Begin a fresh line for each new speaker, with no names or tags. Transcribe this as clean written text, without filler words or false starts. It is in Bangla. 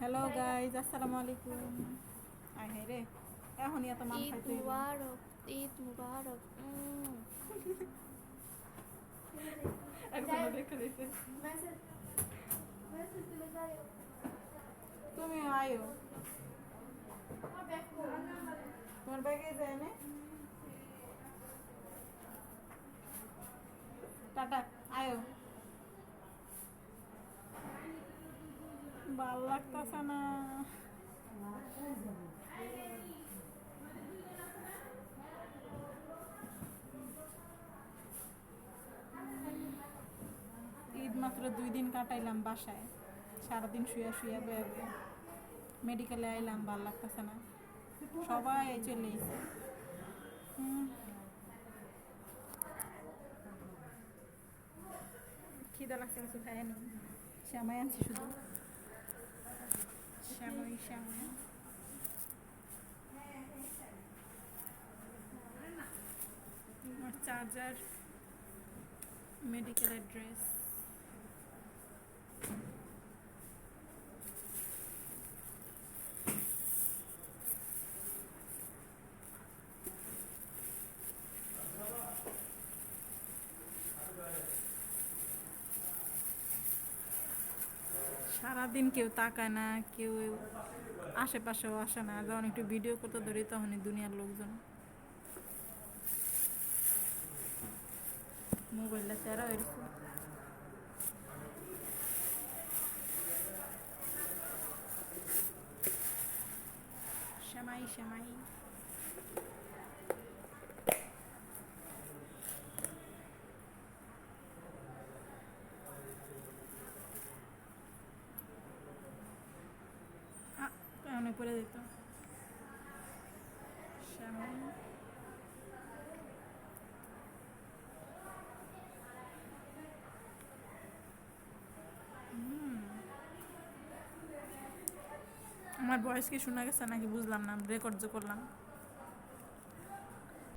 হ্যালো গাইজ, আসসালামু আলাইকুম। আয় হে রে, এখনই এত মাল
ঈদ
খাইতে হইব।
মুবারক, ঈদ মুবারক।
একজনে দেখে দিছে। তুমি আয়ো, তোমার ব্যাগে যায় না। টাটা, আয়ো। ভাল লাগতেছে না। ঈদ মাত্র 2 দিন কাটাইলাম বাসায়, সারাদিন শুয়ে শুয়ে বয়ে বয়ে। মেডিকেলে আইলাম, ভাল লাগতেছে না। সবাই চলে এসে খিদা লাগছে, কিছু খাই নি। শ্যামাই আনছি শুধু, শ্যামাই শ্যামাই। আমার চার্জার, মেডিকেল অ্যাড্রেস। সারাদিন কেউ তাকায় না, কেউ আশেপাশেও আসে না। যখন একটু ভিডিও করতে ধরি তখনই দুনিয়ার লোকজন মোবাইলটা তেরা হয়েছে। শ্যামাই শ্যামাই। অনেক পরে দিত শ্যামাই। আমার ভয়েস কি শোনা গেছে নাকি বুঝলাম না, রেকর্ড যে করলাম।